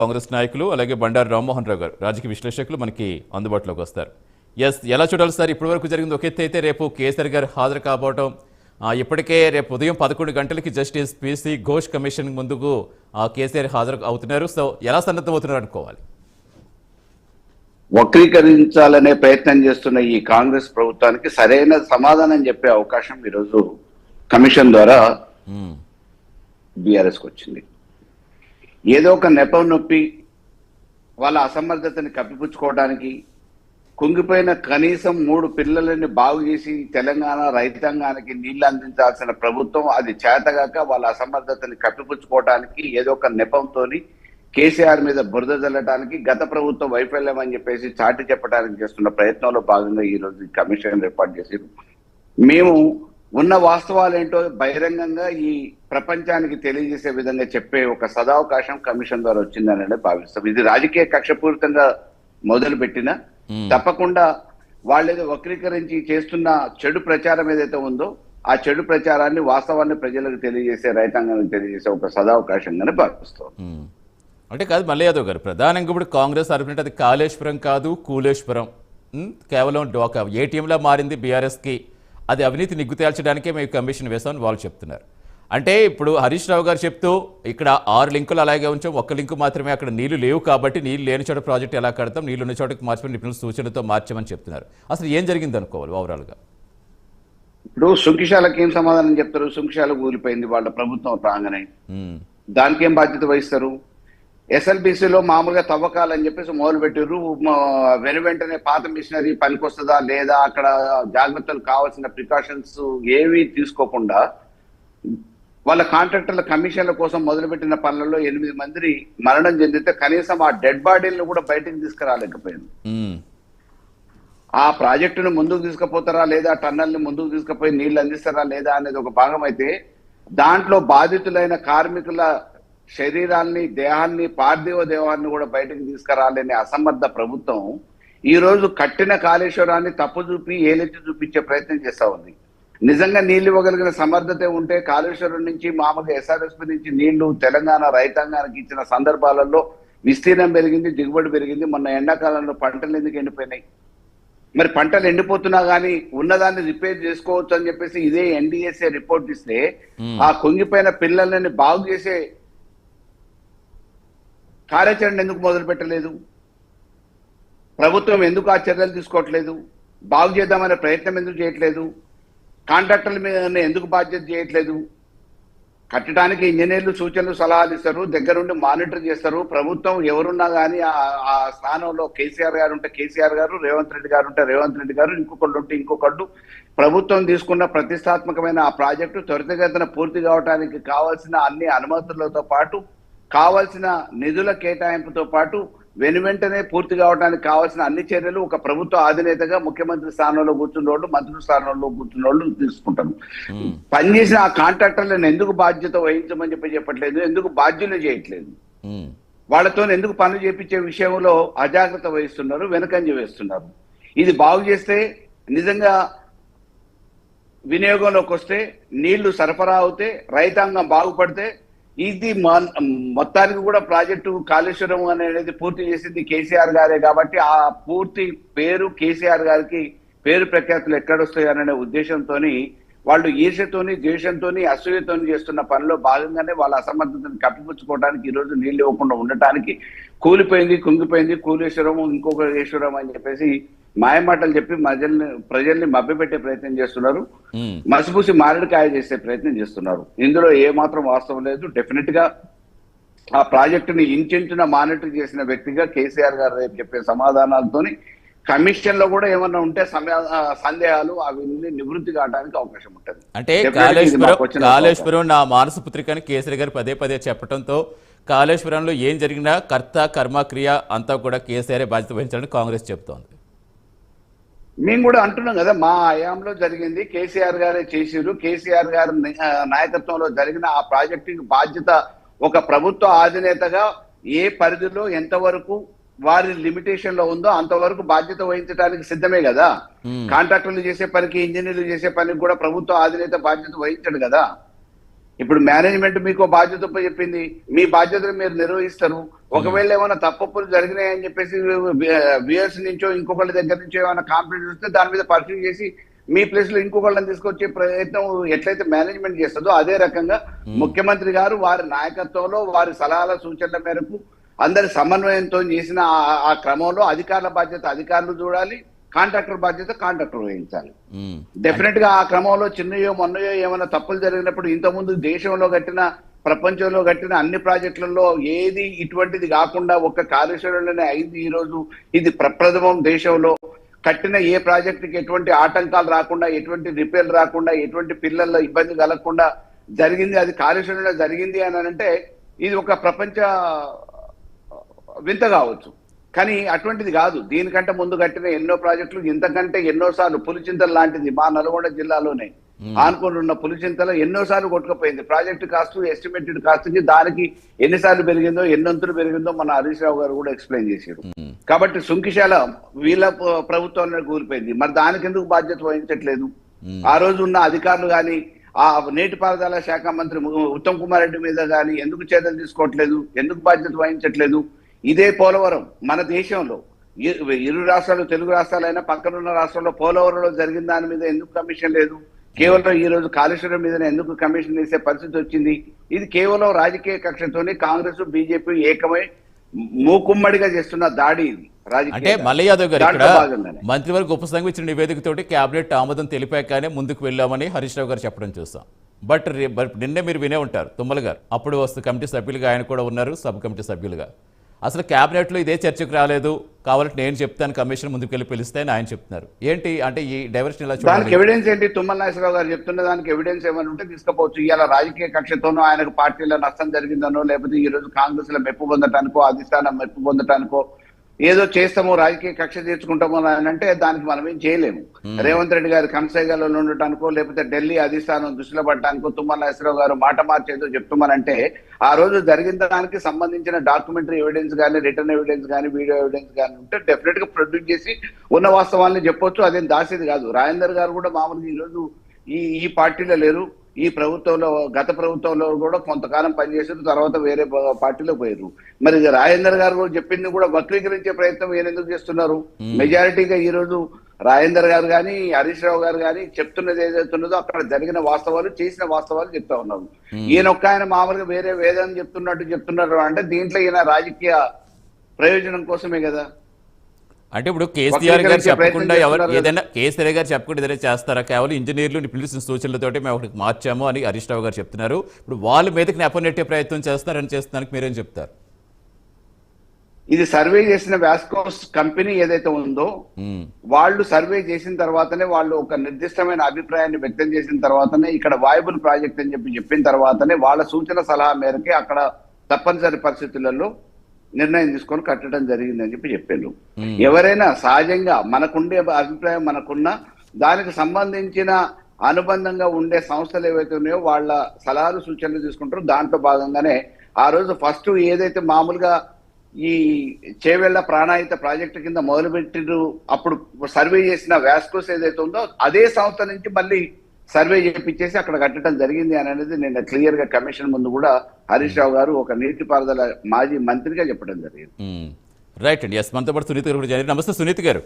కాంగ్రెస్ నాయకులు అలాగే బండారు రామ్మోహన్ రావు గారు రాజకీయ విశ్లేషకులు మనకి అందుబాటులోకి వస్తారు. ఎలా చూడాలి సార్? ఇప్పటివరకు జరిగింది ఒక ఎత్తు అయితే రేపు కేసీఆర్ గారు హాజరు కాబోవటం, ఇప్పటికే రేపు ఉదయం 11 గంటలకి జస్టిస్ పిసి ఘోష్ కమిషన్ ముందుకు కేసీఆర్ హాజరు అవుతున్నారు. సో ఎలా సన్నద్ధమవుతున్నారు అనుకోవాలి? వక్రీకరించాలనే ప్రయత్నం చేస్తున్న ఈ కాంగ్రెస్ ప్రభుత్వానికి సరైన సమాధానం చెప్పే అవకాశం ఈరోజు కమిషన్ ద్వారా బీఆర్ఎస్కి వచ్చింది. ఏదో ఒక నెపం నొప్పి వాళ్ళ అసమర్థతని కప్పిపుచ్చుకోవడానికి, కుంగిపోయిన కనీసం 3 పిల్లలని బాగు చేసి తెలంగాణ రైతాంగానికి నీళ్లు అందించాల్సిన ప్రభుత్వం అది చేతగాక వాళ్ళ అసమర్థతని కప్పిపుచ్చుకోవడానికి ఏదో ఒక నెపంతో కేసీఆర్ మీద బురద జల్లడానికి గత ప్రభుత్వం వైఫల్యం అని చెప్పేసి చాటి చెప్పడానికి చేస్తున్న ప్రయత్నంలో భాగంగా ఈ రోజు కమిషన్ ఏర్పాటు చేశారు. మేము ఉన్న వాస్తవాలు ఏంటో బహిరంగంగా ఈ ప్రపంచానికి తెలియజేసే విధంగా చెప్పే ఒక సదావకాశం కమిషన్ ద్వారా వచ్చిందని భావిస్తాం. ఇది రాజకీయ కక్షపూరితంగా మొదలుపెట్టిన తప్పకుండా వాళ్ళేదో వక్రీకరించి చేస్తున్న చెడు ప్రచారం ఏదైతే ఉందో ఆ చెడు ప్రచారాన్ని వాస్తవాన్ని ప్రజలకు తెలియజేసే, రైతాంగానికి తెలియజేసే ఒక సదావకాశంగానే భావిస్తాం. అంటే కాదు మల్లయ్య యాదవ్ గారు, ప్రధానంగా ఇప్పుడు కాంగ్రెస్ అనుకుంటే అది కాళేశ్వరం కాదు కూలేశ్వరం, కేవలం డోకా ఏటీఎంలా మారింది బీఆర్ఎస్కి. అది అవినీతి నిగ్గు తేల్చడానికే మేము కమిషన్ వేసామని వాళ్ళు చెప్తున్నారు. అంటే ఇప్పుడు హరీష్ రావు గారు చెప్తూ ఇక్కడ 6 లింకులు అలాగే ఉంచాం, 1 లింకు మాత్రమే అక్కడ నీళ్లు లేవు కాబట్టి నీళ్లు లేని చోట ప్రాజెక్ట్ ఎలా కడతాం, నీళ్లు ఉన్న చోటకి మార్చమని నిపుణుల సూచనలతో మార్చామని చెప్తున్నారు. అసలు ఏం జరిగింది అనుకోవాలి ఓవరాల్గా? ఇప్పుడు సుంకిశాలకు ఏం సమాధానం చెప్తారు? సుంకిశాల కూలిపోయింది వాళ్ళ ప్రభుత్వం రాగానే, దానికి ఏం బాధ్యత వహిస్తారు? ఎస్ఎల్బిసిలో మామూలుగా తవ్వకాలని చెప్పేసి మొదలు పెట్టారు. వెంటనే పాత మిషనరీ పనికొస్తుందా లేదా, అక్కడ జాగ్రత్తలు కావాల్సిన ప్రికాషన్స్ ఏవి తీసుకోకుండా వాళ్ళ కాంట్రాక్టర్ల కమిషన్ల కోసం మొదలుపెట్టిన పనులలో 8 మంది మరణం చెందితే కనీసం ఆ డెడ్ బాడీలను కూడా బయటకు తీసుకురాలేకపోయింది. ఆ ప్రాజెక్టును ముందుకు తీసుకుపోతారా లేదా, టన్నల్ని ముందుకు తీసుకుపోయి నీళ్లు అందిస్తారా లేదా అనేది ఒక భాగం అయితే, దాంట్లో బాధితులైన కార్మికుల శరీరాల్ని, దేహాన్ని, పార్థివ దేహాన్ని కూడా బయటకు తీసుకురాలేని అసమర్థ ప్రభుత్వం ఈ రోజు కట్టిన కాళేశ్వరాన్ని తప్పు చూపి ఏలెత్తి చూపించే ప్రయత్నం చేస్తా ఉంది. నిజంగా నీళ్లు ఇవ్వగలిగిన సమర్థత ఉంటే కాళేశ్వరం నుంచి మామూలుగా ఎస్ఆర్ఎస్పీ నుంచి నీళ్లు తెలంగాణ రైతాంగానికి ఇచ్చిన సందర్భాలలో విస్తీర్ణం పెరిగింది, దిగుబడి పెరిగింది. మొన్న ఎండాకాలంలో పంటలు ఎందుకు ఎండిపోయినాయి? మరి పంటలు ఎండిపోతున్నా కానీ ఉన్నదాన్ని రిపేర్ చేసుకోవచ్చు అని చెప్పేసి ఇదే ఎన్డీఎస్ఏ రిపోర్ట్ ఇస్తే ఆ కుంగిపోయిన పిల్లలని బాగు చేసే కార్యాచరణ ఎందుకు మొదలు పెట్టలేదు? ప్రభుత్వం ఎందుకు ఆ చర్యలు తీసుకోవట్లేదు? బాగు చేద్దామనే ప్రయత్నం ఎందుకు చేయట్లేదు? కాంట్రాక్టర్ల మీద ఎందుకు బాధ్యత చేయట్లేదు? కట్టడానికి ఇంజనీర్లు సూచనలు సలహాలు ఇస్తారు, దగ్గరుండి మానిటర్ చేస్తారు. ప్రభుత్వం ఎవరున్నా కానీ ఆ స్థానంలో కేసీఆర్ గారు ఉంటే కేసీఆర్ గారు, రేవంత్ రెడ్డి గారు ఉంటే రేవంత్ రెడ్డి గారు, ఇంకొకళ్ళు ఉంటే ఇంకొకళ్ళు. ప్రభుత్వం తీసుకున్న ప్రతిష్టాత్మకమైన ఆ ప్రాజెక్టు త్వరితగతిన పూర్తి కావడానికి కావాల్సిన అన్ని అనుమతులతో పాటు, కావాల్సిన నిధుల కేటాయింపుతో పాటు వెంటనే పూర్తి కావడానికి కావాల్సిన అన్ని చర్యలు ఒక ప్రభుత్వ అధినేతగా ముఖ్యమంత్రి స్థానంలో కూర్చున్నోళ్ళు, మంత్రుల స్థానంలో కూర్చున్నోళ్ళు తీసుకుంటారు. పనిచేసిన ఆ కాంట్రాక్టర్లను ఎందుకు బాధ్యత వహించమని చెప్పట్లేదు? ఎందుకు బాధ్యులు చేయట్లేదు? వాళ్ళతో ఎందుకు పనులు చేపించే విషయంలో అజాగ్రత్త వహిస్తున్నారు, వెనకంజ వేస్తున్నారు. ఇది బాగు చేస్తే, నిజంగా వినియోగంలోకి వస్తే, నీళ్లు సరఫరా అవుతే, రైతాంగం బాగుపడితే, ఇది మొత్తానికి కూడా ప్రాజెక్టు కాళేశ్వరం అనేది పూర్తి చేసింది కేసీఆర్ గారే కాబట్టి ఆ పూర్తి పేరు కేసీఆర్ గారికి పేరు ప్రఖ్యాతులు ఎక్కడొస్తాయి అనే ఉద్దేశంతో వాళ్ళు ఈర్ష్యతోని, ద్వేషంతోని, అసూయతోని చేస్తున్న పనిలో భాగంగానే వాళ్ళ అసమర్థతను కప్పిపుచ్చుకోవడానికి ఈ రోజు నీళ్లు ఇవ్వకుండా ఉండటానికి కూలిపోయింది, కుంగిపోయింది, కూలేశ్వరం, ఇంకొక ఈశ్వరం అని చెప్పేసి మాయమాటలు చెప్పి ప్రజల్ని మభ్యపెట్టే ప్రయత్నం చేస్తున్నారు. మసిపూసి మారడికాయ చేసే ప్రయత్నం చేస్తున్నారు. ఇందులో ఏ మాత్రం వాస్తవం లేదు. డెఫినెట్ గా ఆ ప్రాజెక్టుని ఇంటింటిన మానిటర్ చేసిన వ్యక్తిగా కేసీఆర్ గారు రేపు చెప్పే సమాధానాలతోని కమిషన్ లో కూడా ఏమన్నా ఉంటే సందేహాలు అవి నివృత్తి కావడానికి అవకాశం ఉంటుంది. అంటే కాళేశ్వరం నా మానస పుత్రికని కేసీఆర్ గారు పదే చెప్పడంతో కాళేశ్వరంలో ఏం జరిగినా కర్త కర్మ క్రియ అంతా కూడా కేసీఆర్ బాధ్యత వహించాలని కాంగ్రెస్ చెబుతోంది. మేము కూడా అంటున్నాం కదా, మా హయాంలో జరిగింది, కేసీఆర్ గారే చేసిరు, కేసీఆర్ గారి నాయకత్వంలో జరిగిన ఆ ప్రాజెక్టుకి బాధ్యత ఒక ప్రభుత్వ అధినేతగా ఏ పరిధిలో ఎంతవరకు వారి లిమిటేషన్ లో ఉందో అంతవరకు బాధ్యత వహించడానికి సిద్ధమే కదా. కాంట్రాక్టర్లు చేసే పనికి, ఇంజనీర్లు చేసే పనికి కూడా ప్రభుత్వ అధినేత బాధ్యత వహించడు కదా. ఇప్పుడు మేనేజ్మెంట్ మీకు బాధ్యత చెప్పింది, మీ బాధ్యతను మీరు నిర్వహిస్తారు. ఒకవేళ ఏమైనా తప్పులు జరిగినాయని చెప్పేసి బియర్స్ నుంచో ఇంకొకళ్ళ దగ్గర నుంచో ఏమైనా కాంప్లైంట్ వస్తే దాని మీద పరిశీలన చేసి మీ ప్లేస్ లో ఇంకొకళ్ళని తీసుకొచ్చే ప్రయత్నం ఎట్లయితే మేనేజ్మెంట్ చేస్తుందో అదే రకంగా ముఖ్యమంత్రి గారు వారి నాయకత్వంలో వారి సలహాల సూచనల మేరకు అందరి సమన్వయంతో చేసిన ఆ క్రమంలో అధికారుల బాధ్యత అధికారులు చూడాలి, కాంట్రాక్టర్ బాధ్యత కాంట్రాక్టర్ వహించాలి. డెఫినెట్ గా ఆ క్రమంలో చిన్నయో మొన్నయో ఏమైనా తప్పులు జరిగినప్పుడు ఇంతకుముందు దేశంలో కట్టిన ప్రపంచంలో కట్టిన అన్ని ప్రాజెక్టులలో ఏది ఇటువంటిది కాకుండా ఒక్క కాళేశ్వరంలోనే అయింది. ఈ రోజు ఇది ప్రప్రథమం. దేశంలో కట్టిన ఏ ప్రాజెక్టుకి ఎటువంటి ఆటంకాలు రాకుండా, ఎటువంటి రిపేర్ రాకుండా, ఎటువంటి పిల్లల్లో ఇబ్బంది కలగకుండా జరిగింది. అది కాళేశ్వరంలో జరిగింది అని అంటే ఇది ఒక ప్రపంచ వింత కావచ్చు, కానీ అటువంటిది కాదు. దీనికంటే ముందు కట్టిన ఎన్నో ప్రాజెక్టులు ఇంతకంటే ఎన్నోసార్లు పులిచింతల లాంటిది మా నల్గొండ జిల్లాలోనే ఆనుకొని ఉన్న పులిచింతలో ఎన్నోసార్లు కొట్టుకుపోయింది. ప్రాజెక్టు కాస్ట్ ఎస్టిమేటెడ్ కాస్ట్ కి దానికి ఎన్నిసార్లు పెరిగిందో ఎన్నంతులు పెరిగిందో మన హరీష్ రావు గారు కూడా ఎక్స్ప్లెయిన్ చేశారు. కాబట్టి సుంకిశాల వీళ్ళ ప్రభుత్వంలో కూలిపోయింది. మరి దానికి ఎందుకు బాధ్యత వహించట్లేదు? ఆ రోజు ఉన్న అధికారులు కానీ ఆ నీటిపారుదల శాఖ మంత్రి ఉత్తమ్ కుమార్ రెడ్డి మీద కానీ ఎందుకు చర్యలు తీసుకోవట్లేదు? ఎందుకు బాధ్యత వహించట్లేదు? ఇదే పోలవరం మన దేశంలో ఇరు రాష్ట్రాలు తెలుగు రాష్ట్రాలైనా పక్కనున్న రాష్ట్రంలో పోలవరంలో జరిగిన దాని మీద ఎందుకు కమిషన్ లేదు? కేవలం ఈ రోజు కాళేశ్వరం మీద ఎందుకు కమిషన్ వేసే పరిస్థితి వచ్చింది? ఇది కేవలం రాజకీయ కక్షతోనే కాంగ్రెస్ బీజేపీ ఏకమై మూకుమ్మడిగా చేస్తున్న దాడి. ఇది అంటే మల్లయ్య యాదవ్ గారు ఇక్కడ మంత్రివర్గ ఉపసంఘం ఇచ్చిన నివేదికతోటి కేబినెట్ ఆమోదం తెలిపాకనే ముందుకు వెళ్ళామని హరీష్ రావు గారు చెప్పడం చూస్తాం. బట్ నిన్నే మీరు వినే ఉంటారు తుమ్మల గారు, అప్పుడు వస్తు కమిటీ సభ్యులుగా ఆయన కూడా ఉన్నారు, సబ్ కమిటీ సభ్యులుగా. అసలు క్యాబినెట్లో ఇదే చర్చకు రాలేదు, కావాలంటే నేను చెప్తాను కమిషన్ ముందుకు వెళ్ళి పిలిస్తే అని ఆయన చెప్తున్నారు. ఏంటి అంటే ఈ డైవర్షన్ ఇలా దానికి ఎవిడెన్స్ ఏంటి? తుమ్మల నాగేశ్వరరావు గారు చెప్తున్న దానికి ఎవిడెన్స్ ఏమైనా ఉంటే తీసుకుపోవచ్చు. ఇవాళ రాజకీయ కక్షతోనో ఆయనకు పార్టీలో నష్టం జరిగిందనో లేకపోతే ఈ రోజు కాంగ్రెస్ లో మెప్పు పొందటానికో అధిష్టానం మెప్పు పొందటానికో ఏదో చేస్తామో రాజకీయ కక్ష తీర్చుకుంటామో అని అంటే దానికి మనం ఏం చేయలేము. రేవంత్ రెడ్డి గారి కనసైగలో ఉండటానికో లేకపోతే ఢిల్లీ అధిష్టానం దృష్టిలో పడటానికో తుమ్మల నాగేశ్వరరావు గారు మాట మార్చేదో చెప్తామనంటే ఆ రోజు జరిగిన దానికి సంబంధించిన డాక్యుమెంటరీ ఎవిడెన్స్ కానీ రిటర్న్ ఎవిడెన్స్ కానీ వీడియో ఎవిడెన్స్ కానీ ఉంటే డెఫినెట్ గా ప్రొడ్యూస్ చేసి ఉన్న వాస్తవాన్ని చెప్పొచ్చు. అదేం దాసేది కాదు. రాజేందర్ గారు కూడా మామూలుగా ఈ రోజు ఈ పార్టీలో లేరు. ఈ ప్రభుత్వంలో గత ప్రభుత్వంలో కూడా కొంతకాలం పనిచేసారు, తర్వాత వేరే పార్టీలో పోయారు. మరి రాజేందర్ గారు కూడా చెప్పింది కూడా వక్రీకరించే ప్రయత్నం ఈయన ఎందుకు చేస్తున్నారు? మెజారిటీగా ఈ రోజు రాజేందర్ గారు కానీ హరీష్ రావు గారు కానీ చెప్తున్నది ఏదైతున్నదో అక్కడ జరిగిన వాస్తవాలు చేసిన వాస్తవాలు చెప్తా ఉన్నారు. ఈయన ఒక్క ఆయన మామూలుగా వేరే వేదం చెప్తున్నారు అంటే దీంట్లో ఈయన రాజకీయ ప్రయోజనం కోసమే కదా. అంటే ఇప్పుడు కేసీఆర్ గారు చెప్పకుండా ఏదైనా కేసీఆర్ గారు చెప్పకుండా ఏదైనా చేస్తారా? కేవలం ఇంజనీర్లు పిలిచిన సూచనలతోటి మేము ఒకటి మార్చాము అని హరీష్ రావు గారు చెప్తున్నారు. ఇప్పుడు వాళ్ళ మీదకి నెపనెట్టే ప్రయత్నం చేస్తున్నారని చేస్తున్నానికి మీరేం చెప్తారు? ఇది సర్వే చేసిన వాస్కోస్ కంపెనీ ఏదైతే ఉందో వాళ్ళు సర్వే చేసిన తర్వాతనే వాళ్ళు ఒక నిర్దిష్టమైన అభిప్రాయాన్ని వ్యక్తం చేసిన తర్వాతనే ఇక్కడ వాయబుల్ ప్రాజెక్ట్ అని చెప్పిన తర్వాతనే వాళ్ళ సూచన సలహా మేరకే అక్కడ తప్పనిసరి పరిస్థితులలో నిర్ణయం తీసుకొని కట్టడం జరిగిందని చెప్పారు. ఎవరైనా సహజంగా మనకుండే అభిప్రాయం మనకున్న దానికి సంబంధించిన అనుబంధంగా ఉండే సంస్థలు ఏవైతే ఉన్నాయో వాళ్ళ సలహాలు సూచనలు తీసుకుంటారో దాంట్లో భాగంగానే ఆ రోజు ఫస్ట్ ఏదైతే మామూలుగా ఈ చేవెళ్ల ప్రాణాయిత ప్రాజెక్టు కింద మొదలుపెట్టిరు అప్పుడు సర్వే చేసిన వాస్కోస్ ఏదైతే ఉందో అదే సంస్థ నుంచి మళ్ళీ సర్వే చేయించేసి అక్కడ కట్టడం జరిగింది అని అనేది నేను క్లియర్ గా కమిషన్ ముందు కూడా హరీష్ రావు గారు ఒక నీటిపారుదల మాజీ మంత్రిగా చెప్పడం జరిగింది. రైట్ అండి. ఎస్, మనతో పాటు సునీత గారు. నమస్తే సునీత గారు.